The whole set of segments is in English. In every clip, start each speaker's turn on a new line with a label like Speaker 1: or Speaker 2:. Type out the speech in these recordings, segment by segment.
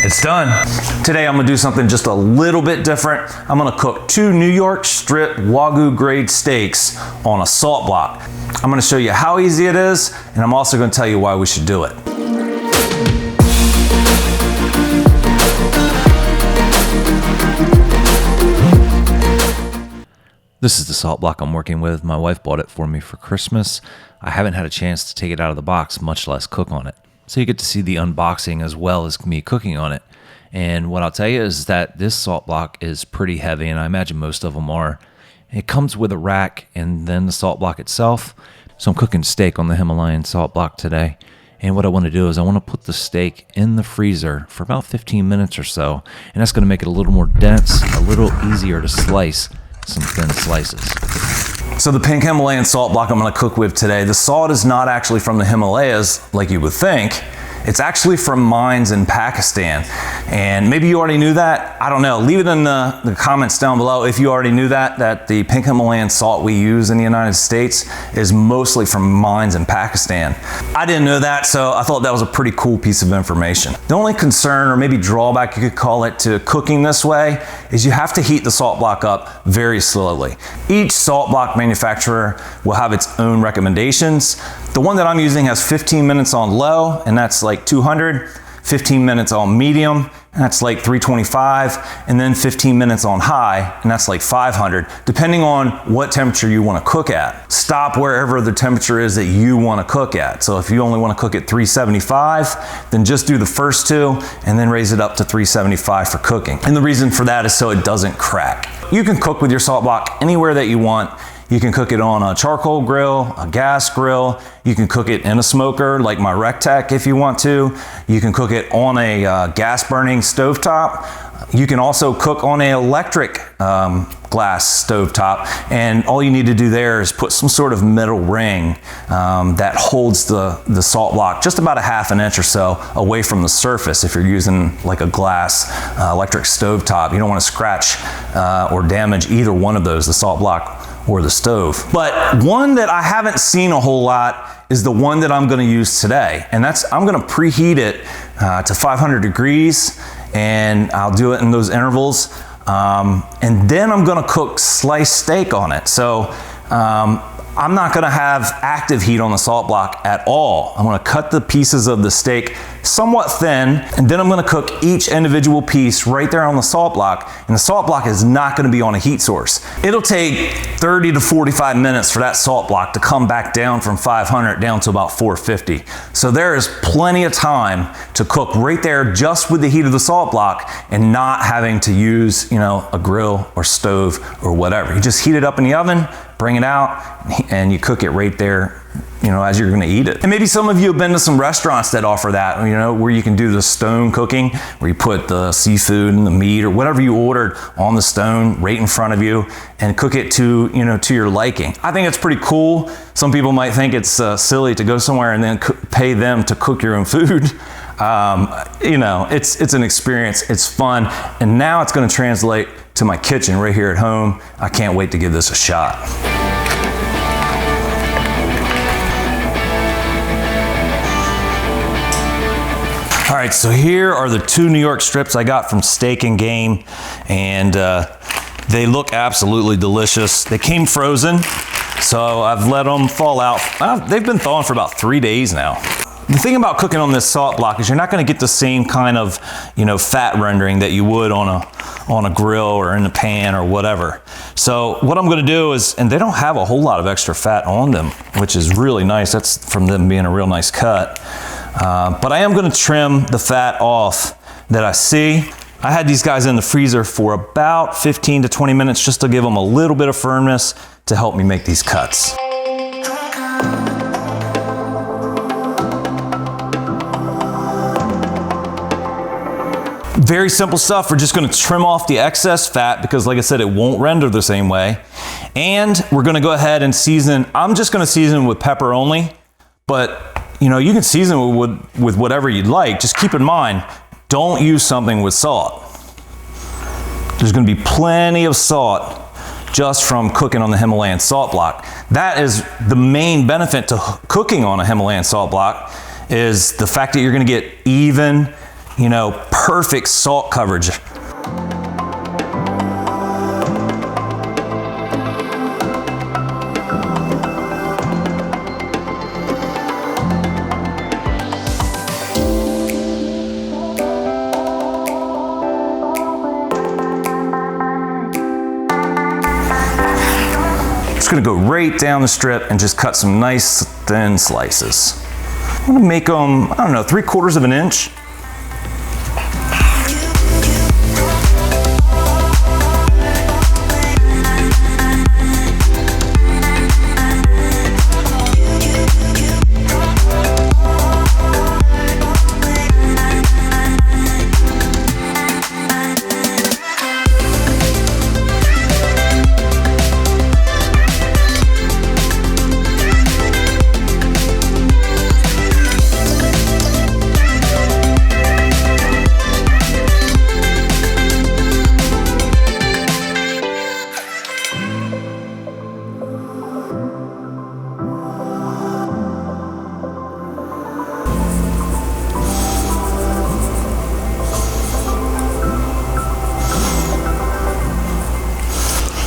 Speaker 1: It's done. Today I'm gonna do something just a little bit different. I'm gonna cook 2 New York strip Wagyu grade steaks on a salt block. I'm gonna show you how easy it is, and I'm also gonna tell you why we should do it. This is the salt block I'm working with. My wife bought it for me for Christmas. I haven't had a chance to take it out of the box, much less cook on it. So you get to see the unboxing as well as me cooking on it. And what I'll tell you is that this salt block is pretty heavy, and I imagine most of them are. It comes with a rack and then the salt block itself. So I'm cooking steak on the Himalayan salt block today. And what I want to do is I want to put the steak in the freezer for about 15 minutes or so. And that's going to make it a little more dense, a little easier to slice some thin slices. So the pink Himalayan salt block I'm going to cook with today, the salt is not actually from the Himalayas like you would think. It's actually from mines in Pakistan. And maybe you already knew that. I don't know. Leave it in the comments down below if you already knew that the pink Himalayan salt we use in the United States is mostly from mines in Pakistan. I didn't know that, so I thought that was a pretty cool piece of information. The only concern, or maybe drawback you could call it, to cooking this way is you have to heat the salt block up very slowly. Each salt block manufacturer will have its own recommendations. The one that I'm using has 15 minutes on low, and that's like 200, 15 minutes on medium, and that's like 325, and then 15 minutes on high, and that's like 500, depending on what temperature you want to cook at. Stop wherever the temperature is that you want to cook at. So if you only want to cook at 375, then just do the first 2 and then raise it up to 375 for cooking. And the reason for that is so it doesn't crack. You can cook with your salt block anywhere that you want. You can cook it on a charcoal grill, a gas grill. You can cook it in a smoker like my Rectech if you want to. You can cook it on a gas burning stovetop. You can also cook on an electric glass stovetop. And all you need to do there is put some sort of metal ring that holds the salt block just about a ½ inch or so away from the surface if you're using like a glass electric stovetop. You don't want to scratch or damage either one of those, the salt block or the stove. But one that I haven't seen a whole lot is the one that I'm gonna use today. And I'm gonna preheat it to 500 degrees, and I'll do it in those intervals. And then I'm gonna cook sliced steak on it. So I'm not gonna have active heat on the salt block at all. I'm gonna cut the pieces of the steak somewhat thin, and then I'm gonna cook each individual piece right there on the salt block, and the salt block is not gonna be on a heat source. It'll take 30 to 45 minutes for that salt block to come back down from 500 down to about 450. So there is plenty of time to cook right there just with the heat of the salt block and not having to use, a grill or stove or whatever. You just heat it up in the oven, bring it out, and you cook it right there, as you're gonna eat it. And maybe some of you have been to some restaurants that offer that, where you can do the stone cooking, where you put the seafood and the meat or whatever you ordered on the stone right in front of you and cook it to your liking. I think it's pretty cool. Some people might think it's silly to go somewhere and then pay them to cook your own food. It's an experience, it's fun, and now it's gonna translate to my kitchen right here at home. I can't wait to give this a shot. All right, so here are the 2 New York strips I got from Steak and Game, and they look absolutely delicious. They came frozen, so I've let them fall out. They've been thawing for about 3 days now. The thing about cooking on this salt block is you're not gonna get the same kind of, fat rendering that you would on a grill or in a pan or whatever. So what I'm gonna do is, and they don't have a whole lot of extra fat on them, which is really nice. That's from them being a real nice cut. But I am gonna trim the fat off that I see. I had these guys in the freezer for about 15 to 20 minutes just to give them a little bit of firmness to help me make these cuts. Very simple stuff. We're just gonna trim off the excess fat because, like I said, it won't render the same way. And we're gonna go ahead and season. I'm just gonna season with pepper only, but you can season with whatever you'd like. Just keep in mind, don't use something with salt. There's gonna be plenty of salt just from cooking on the Himalayan salt block. That is the main benefit to cooking on a Himalayan salt block, is the fact that you're gonna get even,
Speaker 2: you know, perfect salt coverage. Gonna go right down the strip and just cut some nice thin slices. I'm gonna make them, I don't know, 3/4 of an inch.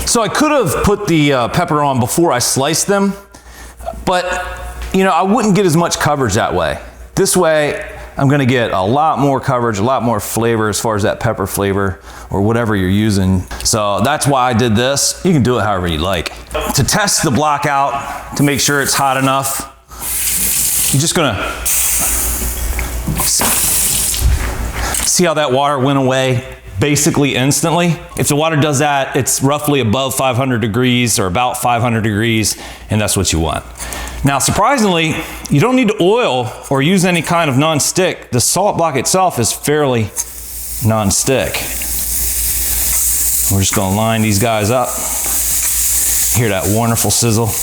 Speaker 2: So I could have put the pepper on before I sliced them, but you know, I wouldn't get as much coverage that way. This way, I'm gonna get a lot more coverage, a lot more flavor as far as that pepper flavor or whatever you're using. So that's why I did this. You can do it however you like. To test the block out, to make sure it's hot enough, you're just gonna see how that water went away basically instantly. If the water does that, it's roughly above 500 degrees or about 500 degrees, and that's what you want. Now, surprisingly, you don't need to oil or use any kind of non-stick. The salt block itself is fairly non-stick. We're just gonna line these guys up. Hear that wonderful sizzle.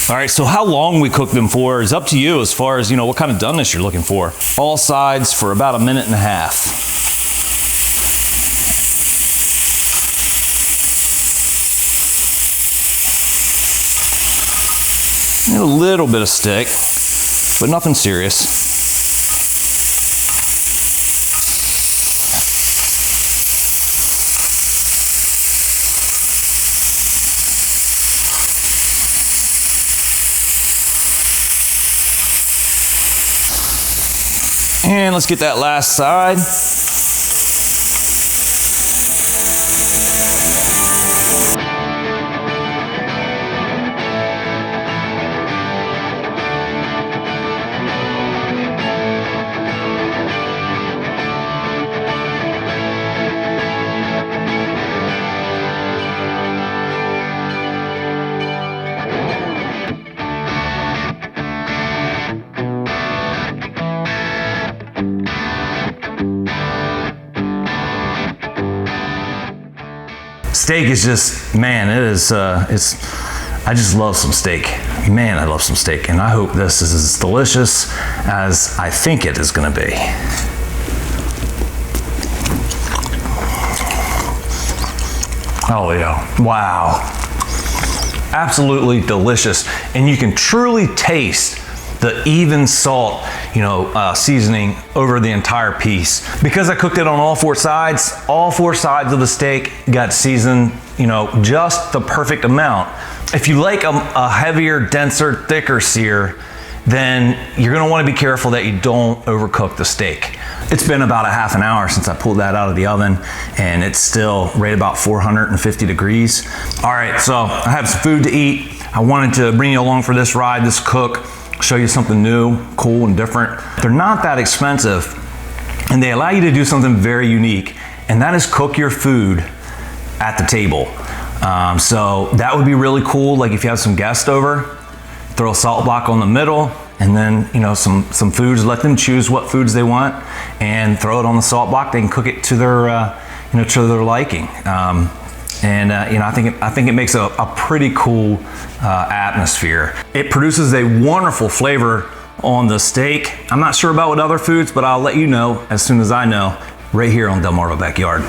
Speaker 2: All right, so how long we cook them for is up to you as far as, you know, what kind of doneness you're looking for. All sides for about 1.5 minutes. A little bit of stick, but nothing serious. And let's get that last side. Steak is just, man, it is, I just love some steak. Man, I love some steak. And I hope this is as delicious as I think it is gonna be. Oh yeah, wow. Absolutely delicious. And you can truly taste the even salt, you know, seasoning over the entire piece. Because I cooked it on all four sides of the steak got seasoned, you know, just the perfect amount. If you like a heavier, denser, thicker sear, then you're gonna wanna be careful that you don't overcook the steak. It's been about a half an hour since I pulled that out of the oven, and it's still right about 450 degrees. All right, so I have some food to eat. I wanted to bring you along for this ride, this cook, show you something new, cool and different. They're not that expensive, and they allow you to do something very unique, and that is cook your food at the table. So that would be really cool, like if you have some guests over, throw a salt block on the middle, and then, you know, some foods, let them choose what foods they want, and throw it on the salt block. They can cook it to their, you know, to their liking. You know, I think it makes a pretty cool atmosphere. It produces a wonderful flavor on the steak. I'm not sure about what other foods, but I'll let you know as soon as I know, right here on Delmarva Backyard.